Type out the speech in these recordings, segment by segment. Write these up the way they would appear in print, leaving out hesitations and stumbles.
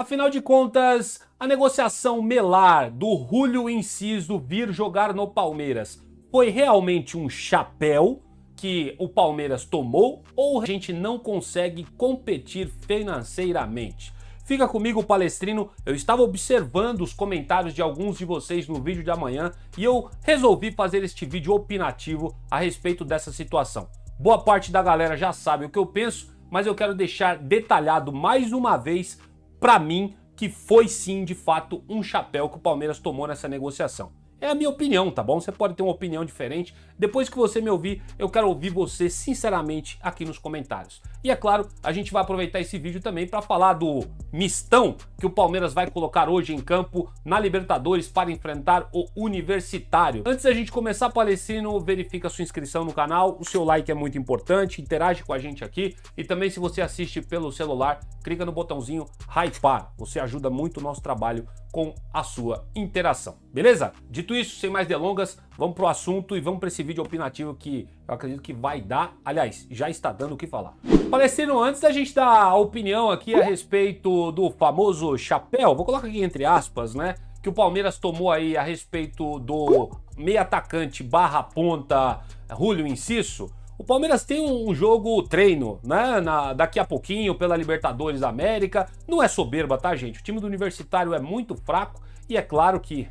Afinal de contas, a negociação melar do Júlio Enciso vir jogar no Palmeiras foi realmente um chapéu que o Palmeiras tomou ou a gente não consegue competir financeiramente? Fica comigo, Palestrino. Eu estava observando os comentários de alguns de vocês no vídeo de amanhã e eu resolvi fazer este vídeo opinativo a respeito dessa situação. Boa parte da galera já sabe o que eu penso, mas eu quero deixar detalhado mais uma vez para mim que foi sim, de fato, um chapéu que o Palmeiras tomou nessa negociação. É a minha opinião, tá bom? Você pode ter uma opinião diferente. Depois que você me ouvir, eu quero ouvir você sinceramente aqui nos comentários. E é claro, a gente vai aproveitar esse vídeo também para falar do mistão que o Palmeiras vai colocar hoje em campo na Libertadores para enfrentar o Universitário. Antes da gente começar, Palestrino, verifica a sua inscrição no canal, o seu like é muito importante, interage com a gente aqui e também se você assiste pelo celular, clica no botãozinho hypar. Você ajuda muito o nosso trabalho com a sua interação, beleza? Dito isso, sem mais delongas, vamos pro assunto e vamos para esse vídeo opinativo que eu acredito que vai dar, aliás, já está dando o que falar. Palestrino, antes da gente dar a opinião aqui a respeito do famoso chapéu, vou colocar aqui entre aspas, né, que o Palmeiras tomou aí a respeito do meio atacante barra ponta Júlio Enciso. O Palmeiras tem um jogo treino, né, daqui a pouquinho pela Libertadores da América. Não é soberba, tá, gente? O time do Universitário é muito fraco e é claro que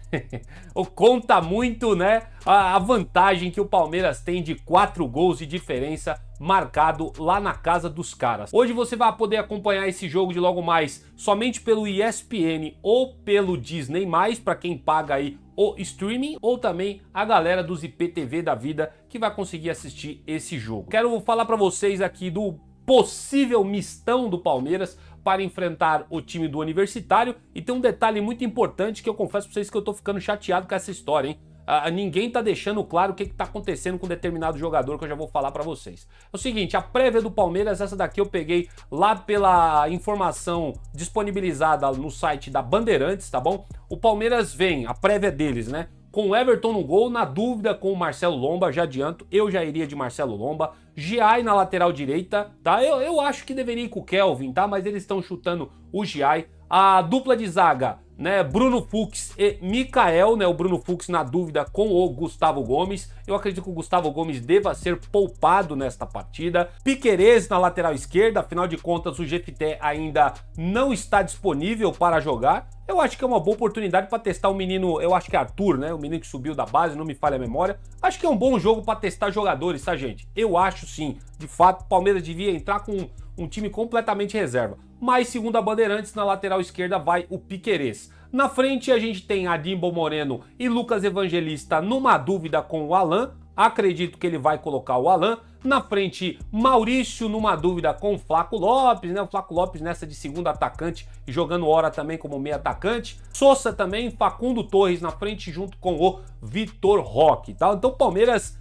conta muito, né, a vantagem que o Palmeiras tem de 4 gols de diferença marcado lá na casa dos caras. Hoje você vai poder acompanhar esse jogo de logo mais somente pelo ESPN ou pelo Disney+, para quem paga aí o streaming, ou também a galera dos IPTV da vida que vai conseguir assistir esse jogo. Quero falar para vocês aqui do possível mistão do Palmeiras para enfrentar o time do Universitário, e tem um detalhe muito importante que eu confesso para vocês que eu tô ficando chateado com essa história, hein? Ninguém tá deixando claro o que tá acontecendo com determinado jogador, que eu já vou falar pra vocês. É o seguinte, a prévia do Palmeiras, essa daqui eu peguei lá pela informação disponibilizada no site da Bandeirantes, tá bom? O Palmeiras vem, a prévia deles, né? Com o Everton no gol, na dúvida com o Marcelo Lomba, já adianto, eu já iria de Marcelo Lomba. Giai na lateral direita, tá? Eu acho que deveria ir com o Kelvin, tá? Mas eles estão chutando o Giai. A dupla de zaga, né, Bruno Fux e Mikael, né, o Bruno Fux na dúvida com o Gustavo Gomes. Eu acredito que o Gustavo Gomes deva ser poupado nesta partida. Piquerez na lateral esquerda, afinal de contas o Jefité ainda não está disponível para jogar. Eu acho que é uma boa oportunidade para testar o menino, eu acho que é Arthur, né, o menino que subiu da base, não me falha a memória. Acho que é um bom jogo para testar jogadores, tá, gente? Eu acho sim, de fato, o Palmeiras devia entrar com um time completamente reserva. Mas, segundo a Bandeirantes, na lateral esquerda vai o Piquerez. Na frente a gente tem Adimbo Moreno e Lucas Evangelista numa dúvida com o Alan. Acredito que ele vai colocar o Alan. Na frente, Maurício numa dúvida com o Flaco Lopes, né? O Flaco Lopes nessa de segundo atacante e jogando hora também como meio atacante. Sousa também, Facundo Torres na frente junto com o Vitor Roque, tá? Então o Palmeiras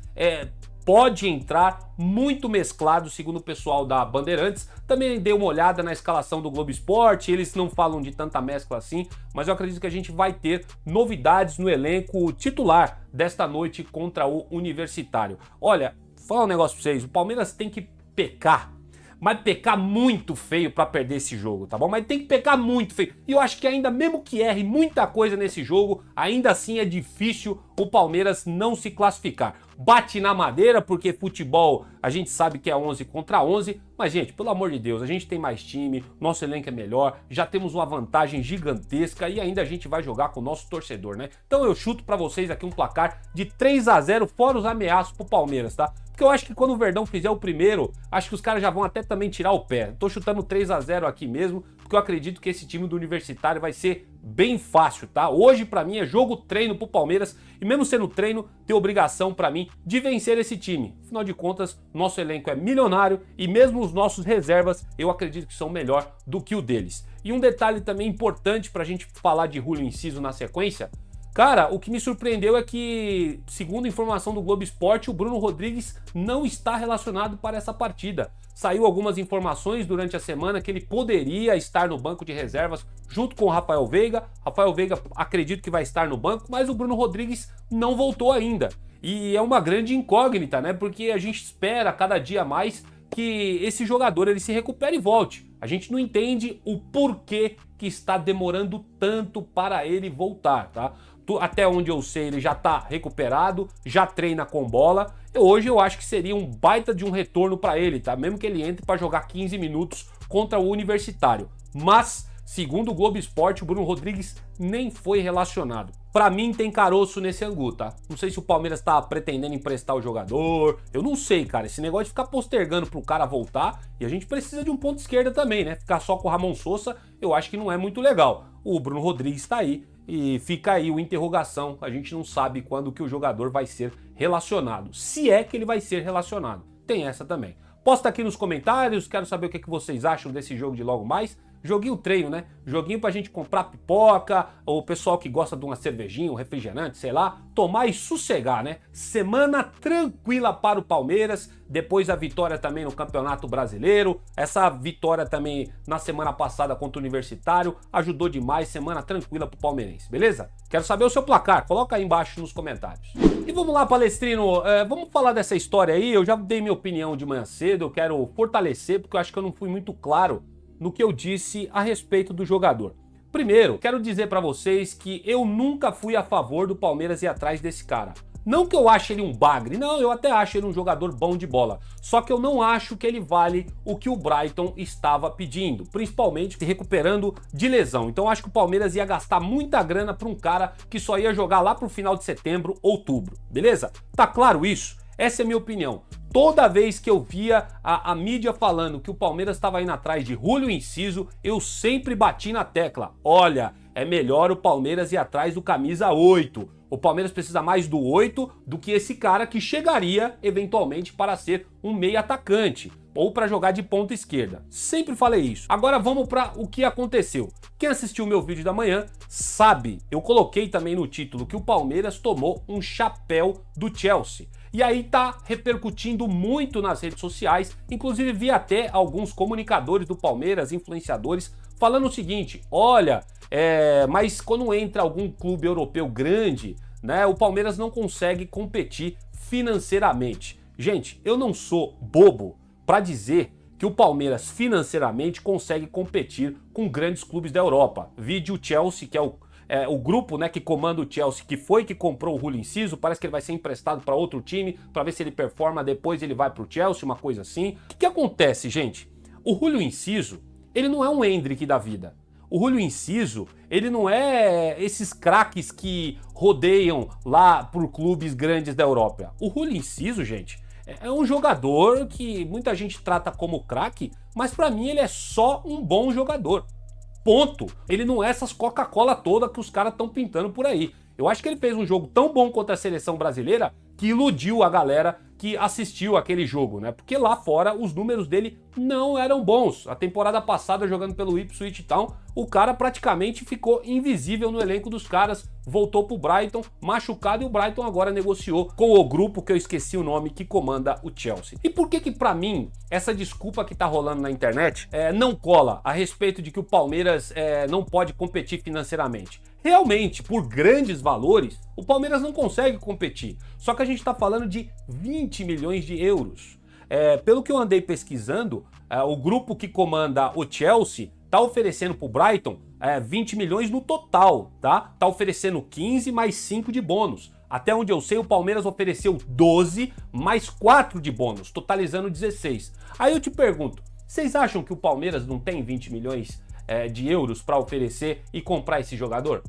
pode entrar muito mesclado, segundo o pessoal da Bandeirantes. Também dei uma olhada na escalação do Globo Esporte, eles não falam de tanta mescla assim, mas eu acredito que a gente vai ter novidades no elenco titular desta noite contra o Universitário. Olha, vou falar um negócio pra vocês, o Palmeiras tem que pecar, mas pecar muito feio pra perder esse jogo, tá bom? Mas tem que pecar muito feio. E eu acho que ainda, mesmo que erre muita coisa nesse jogo, ainda assim é difícil o Palmeiras não se classificar. Bate na madeira, porque futebol a gente sabe que é 11 contra 11, mas gente, pelo amor de Deus, a gente tem mais time, nosso elenco é melhor, já temos uma vantagem gigantesca e ainda a gente vai jogar com o nosso torcedor, né? Então eu chuto pra vocês aqui um placar de 3-0, fora os ameaços pro Palmeiras, tá? Porque eu acho que quando o Verdão fizer o primeiro, acho que os caras já vão até também tirar o pé. Tô chutando 3-0 aqui mesmo, porque eu acredito que esse time do Universitário vai ser bem fácil, tá? Hoje pra mim é jogo treino pro Palmeiras e mesmo sendo treino, tem obrigação pra mim de vencer esse time. Afinal de contas, nosso elenco é milionário e mesmo os nossos reservas eu acredito que são melhor do que o deles. E um detalhe também importante pra gente falar de Júlio Enciso na sequência, cara, o que me surpreendeu é que, segundo informação do Globo Esporte, o Bruno Rodrigues não está relacionado para essa partida. Saiu algumas informações durante a semana que ele poderia estar no banco de reservas junto com o Rafael Veiga. Rafael Veiga acredito que vai estar no banco, mas o Bruno Rodrigues não voltou ainda. E é uma grande incógnita, né? Porque a gente espera cada dia mais que esse jogador ele se recupere e volte. A gente não entende o porquê que está demorando tanto para ele voltar, tá? Até onde eu sei, ele já tá recuperado, já treina com bola. Hoje eu acho que seria um baita de um retorno para ele, tá? Mesmo que ele entre para jogar 15 minutos contra o Universitário. Mas, segundo o Globo Esporte, o Bruno Rodrigues nem foi relacionado. Pra mim tem caroço nesse angu, tá? Não sei se o Palmeiras tá pretendendo emprestar o jogador. Eu não sei, cara. Esse negócio de ficar postergando pro cara voltar. E a gente precisa de um ponto esquerda também, né? Ficar só com o Ramon Sosa, eu acho que não é muito legal. O Bruno Rodrigues tá aí. E fica aí o interrogação. A gente não sabe quando que o jogador vai ser relacionado. Se é que ele vai ser relacionado. Tem essa também. Posta aqui nos comentários. Quero saber o que vocês acham desse jogo de logo mais. Joguinho treino, né? Joguinho pra gente comprar pipoca, ou o pessoal que gosta de uma cervejinha, um refrigerante, sei lá, tomar e sossegar, né? Semana tranquila para o Palmeiras, depois da vitória também no Campeonato Brasileiro, essa vitória também na semana passada contra o Universitário, ajudou demais, semana tranquila pro palmeirense, beleza? Quero saber o seu placar, coloca aí embaixo nos comentários. E vamos lá, Palestrino, vamos falar dessa história aí, eu já dei minha opinião de manhã cedo, eu quero fortalecer, porque eu acho que eu não fui muito claro no que eu disse a respeito do jogador. Primeiro, quero dizer pra vocês que eu nunca fui a favor do Palmeiras ir atrás desse cara. Não que eu ache ele um bagre, não, eu até acho ele um jogador bom de bola. Só que eu não acho que ele vale o que o Brighton estava pedindo, principalmente se recuperando de lesão. Então eu acho que o Palmeiras ia gastar muita grana pra um cara que só ia jogar lá pro final de setembro, outubro, beleza? Tá claro isso? Essa é a minha opinião. Toda vez que eu via a mídia falando que o Palmeiras estava indo atrás de Júlio Enciso, eu sempre bati na tecla. Olha, é melhor o Palmeiras ir atrás do camisa 8. O Palmeiras precisa mais do 8 do que esse cara que chegaria eventualmente para ser um meia atacante ou para jogar de ponta esquerda. Sempre falei isso. Agora vamos para o que aconteceu. Quem assistiu o meu vídeo da manhã sabe, eu coloquei também no título que o Palmeiras tomou um chapéu do Chelsea. E aí tá repercutindo muito nas redes sociais, inclusive vi até alguns comunicadores do Palmeiras, influenciadores, falando o seguinte, olha, mas quando entra algum clube europeu grande, né, o Palmeiras não consegue competir financeiramente. Gente, eu não sou bobo para dizer que o Palmeiras financeiramente consegue competir com grandes clubes da Europa. Vide o Chelsea, que é o grupo, né, que comanda o Chelsea, que comprou o Júlio Enciso, parece que ele vai ser emprestado para outro time, para ver se ele performa, depois ele vai para o Chelsea, uma coisa assim. O que acontece, gente? O Júlio Enciso, ele não é um Endrick da vida. O Júlio Enciso, ele não é esses craques que rodeiam lá por clubes grandes da Europa. O Júlio Enciso, gente, é um jogador que muita gente trata como craque, mas para mim ele é só um bom jogador. Ponto. Ele não é essas Coca-Cola toda que os caras estão pintando por aí. Eu acho que ele fez um jogo tão bom contra a seleção brasileira que iludiu a galera que assistiu aquele jogo, né? Porque lá fora os números dele não eram bons. A temporada passada, jogando pelo Ipswich Town, o cara praticamente ficou invisível no elenco dos caras, voltou pro Brighton machucado e o Brighton agora negociou com o grupo que eu esqueci o nome que comanda o Chelsea. E por que pra mim essa desculpa que tá rolando na internet não cola a respeito de que o Palmeiras não pode competir financeiramente? Realmente, por grandes valores, o Palmeiras não consegue competir. Só que a gente está falando de 20 milhões de euros. Pelo que eu andei pesquisando, o grupo que comanda o Chelsea está oferecendo para o Brighton 20 milhões no total, tá? Tá oferecendo 15 mais 5 de bônus. Até onde eu sei, o Palmeiras ofereceu 12 mais 4 de bônus, totalizando 16. Aí eu te pergunto, vocês acham que o Palmeiras não tem 20 milhões de euros para oferecer e comprar esse jogador?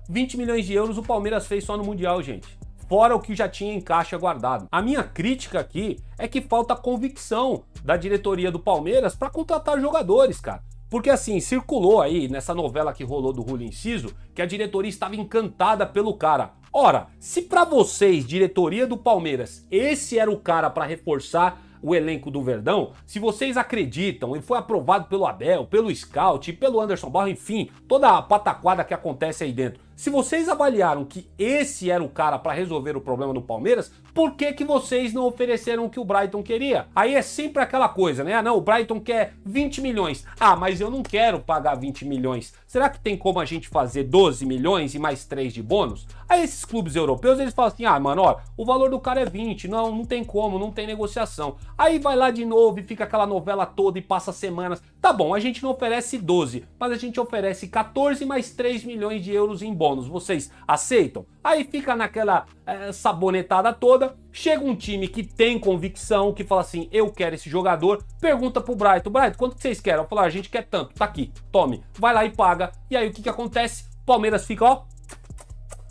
20 milhões de euros o Palmeiras fez só no Mundial, gente. Fora o que já tinha em caixa guardado. A minha crítica aqui é que falta convicção da diretoria do Palmeiras para contratar jogadores, cara. Porque assim, circulou aí nessa novela que rolou do Júlio Enciso que a diretoria estava encantada pelo cara. Ora, se para vocês, diretoria do Palmeiras, esse era o cara para reforçar o elenco do Verdão, se vocês acreditam e foi aprovado pelo Abel, pelo Scout, pelo Anderson Barros, enfim, toda a pataquada que acontece aí dentro, Se vocês avaliaram que esse era o cara para resolver o problema do Palmeiras, por que que vocês não ofereceram o que o Brighton queria? Aí é sempre aquela coisa, né? Ah, não, o Brighton quer 20 milhões. Ah, mas eu não quero pagar 20 milhões. Será que tem como a gente fazer 12 milhões e mais 3 de bônus? Aí esses clubes europeus, eles falam assim, ah, mano, ó, o valor do cara é 20, não tem como, não tem negociação. Aí vai lá de novo e fica aquela novela toda e passa semanas. Tá bom, a gente não oferece 12, mas a gente oferece 14 mais 3 milhões de euros em bônus. Vocês aceitam? Aí fica naquela sabonetada toda, chega um time que tem convicção, que fala assim, eu quero esse jogador, pergunta pro Brighton, quanto que vocês querem? Eu falo, a gente quer tanto, tá aqui, tome, vai lá e paga. E aí o que acontece? O Palmeiras fica, ó,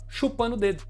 chupando o dedo.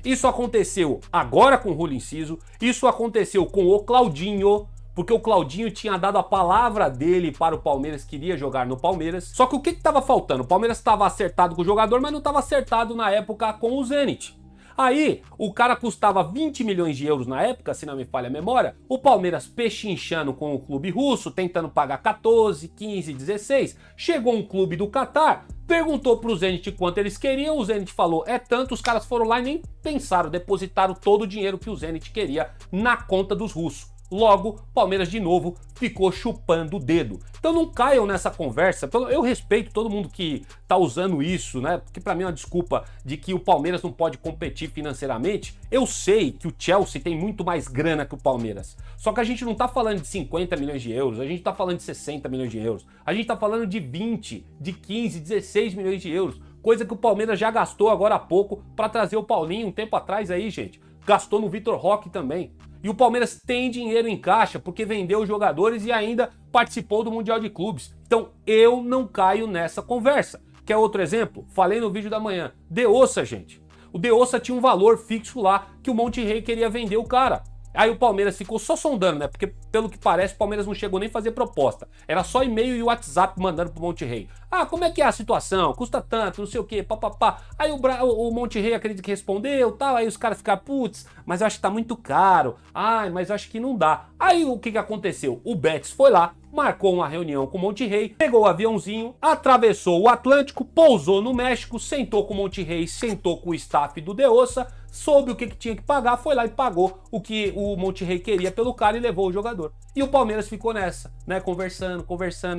Isso aconteceu agora com o Julio Enciso, isso aconteceu com o Claudinho, porque o Claudinho tinha dado a palavra dele para o Palmeiras, queria jogar no Palmeiras. Só que o que estava faltando? O Palmeiras estava acertado com o jogador, mas não estava acertado na época com o Zenit. Aí, o cara custava 20 milhões de euros na época, se não me falha a memória, o Palmeiras pechinchando com o clube russo, tentando pagar 14, 15, 16, chegou um clube do Catar, perguntou pro Zenit quanto eles queriam, o Zenit falou, é tanto, os caras foram lá e nem pensaram, depositaram todo o dinheiro que o Zenit queria na conta dos russos. Logo, Palmeiras de novo ficou chupando o dedo. Então não caiam nessa conversa. Eu respeito todo mundo que tá usando isso, né? Porque pra mim é uma desculpa de que o Palmeiras não pode competir financeiramente. Eu sei que o Chelsea tem muito mais grana que o Palmeiras. Só que a gente não tá falando de 50 milhões de euros, a gente tá falando de 60 milhões de euros. A gente tá falando de 20, de 15, 16 milhões de euros. Coisa que o Palmeiras já gastou agora há pouco pra trazer o Paulinho um tempo atrás aí, gente. Gastou no Vitor Roque também. E o Palmeiras tem dinheiro em caixa porque vendeu os jogadores e ainda participou do Mundial de Clubes. Então eu não caio nessa conversa. Quer outro exemplo? Falei no vídeo da manhã. De Ossa, gente. O De Ossa tinha um valor fixo lá que o Monterrey queria vender o cara. Aí o Palmeiras ficou só sondando, né? Porque, pelo que parece, o Palmeiras não chegou nem a fazer proposta. Era só e-mail e WhatsApp mandando pro Monterrey. Ah, como é que é a situação? Custa tanto, não sei o quê, papapá. Aí o Monterrey acredita que respondeu, tal. Aí os caras ficaram, putz, mas eu acho que tá muito caro. Ai, mas eu acho que não dá. Aí o que aconteceu? O Betis foi lá, marcou uma reunião com o Monterrey, pegou o aviãozinho, atravessou o Atlântico, pousou no México, sentou com o Monterrey, sentou com o staff do De Ossa, soube o que tinha que pagar, foi lá e pagou o que o Monterrey queria pelo cara e levou o jogador. E o Palmeiras ficou nessa, né, conversando,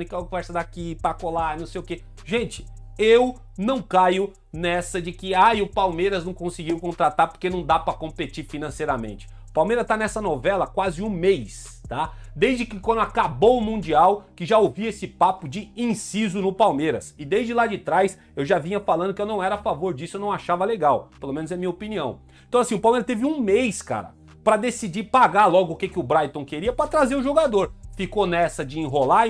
e conversa daqui, pra colar, não sei o que. Gente, eu não caio nessa de que o Palmeiras não conseguiu contratar porque não dá pra competir financeiramente. O Palmeiras tá nessa novela há quase um mês, tá? Desde que quando acabou o Mundial, que já ouvi esse papo de inciso no Palmeiras. E desde lá de trás, eu já vinha falando que eu não era a favor disso, eu não achava legal. Pelo menos é a minha opinião. Então assim, o Palmeiras teve um mês, cara, pra decidir pagar logo o que o Brighton queria pra trazer o jogador. Ficou nessa de enrolar,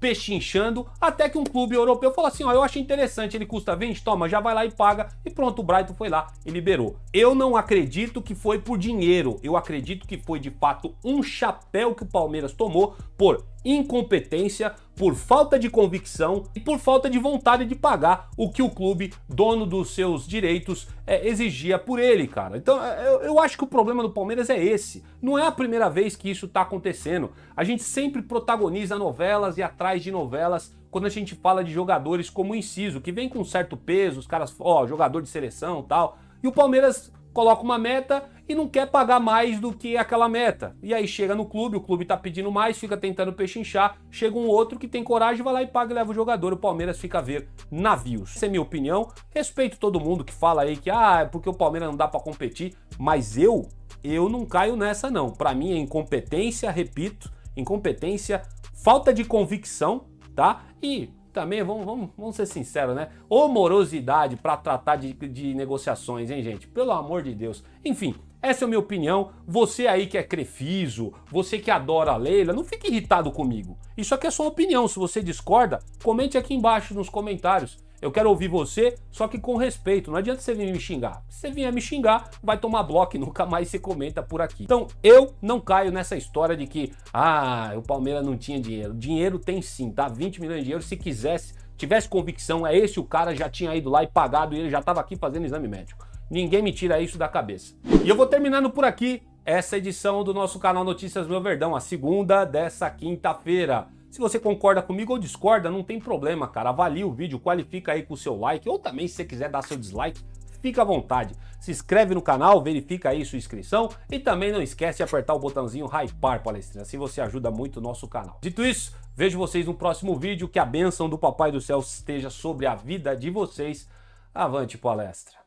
pechinchando, até que um clube europeu falou assim, ó, eu acho interessante, ele custa 20, toma, já vai lá e paga, e pronto, o Brighton foi lá e liberou. Eu não acredito que foi por dinheiro, eu acredito que foi de fato um chapéu que o Palmeiras tomou por incompetência, por falta de convicção e por falta de vontade de pagar o que o clube, dono dos seus direitos, exigia por ele, cara. Então eu acho que o problema do Palmeiras é esse. Não é a primeira vez que isso tá acontecendo. A gente sempre protagoniza novelas e atrás de novelas quando a gente fala de jogadores como o Enciso, que vem com um certo peso, os caras, ó, jogador de seleção e tal, e o Palmeiras coloca uma meta e não quer pagar mais do que aquela meta. E aí chega no clube, o clube tá pedindo mais, fica tentando pechinchar, chega um outro que tem coragem, vai lá e paga e leva o jogador, o Palmeiras fica a ver navios. Essa é a minha opinião, respeito todo mundo que fala aí que é porque o Palmeiras não dá pra competir, mas eu não caio nessa não. Pra mim é incompetência, repito, incompetência, falta de convicção, tá? E também, vamos ser sinceros, né? Ô morosidade pra tratar de negociações, hein, gente? Pelo amor de Deus. Enfim, essa é a minha opinião. Você aí que é crefiso, você que adora a Leila, não fique irritado comigo. Isso aqui é só uma opinião. Se você discorda, comente aqui embaixo nos comentários. Eu quero ouvir você, só que com respeito. Não adianta você vir me xingar. Se você vier me xingar, vai tomar bloco e nunca mais você comenta por aqui. Então, eu não caio nessa história de que, o Palmeiras não tinha dinheiro. Dinheiro tem sim, tá? 20 milhões de euros. Se quisesse, tivesse convicção, é esse o cara, já tinha ido lá e pagado e ele já estava aqui fazendo exame médico. Ninguém me tira isso da cabeça. E eu vou terminando por aqui essa edição do nosso canal Notícias Meu Verdão, a segunda dessa quinta-feira. Se você concorda comigo ou discorda, não tem problema, cara. Avalie o vídeo, qualifica aí com o seu like, ou também se você quiser dar seu dislike, fica à vontade. Se inscreve no canal, verifica aí sua inscrição e também não esquece de apertar o botãozinho hypar, palestrina, assim você ajuda muito o nosso canal. Dito isso, vejo vocês no próximo vídeo, que a bênção do Papai do Céu esteja sobre a vida de vocês. Avante palestra!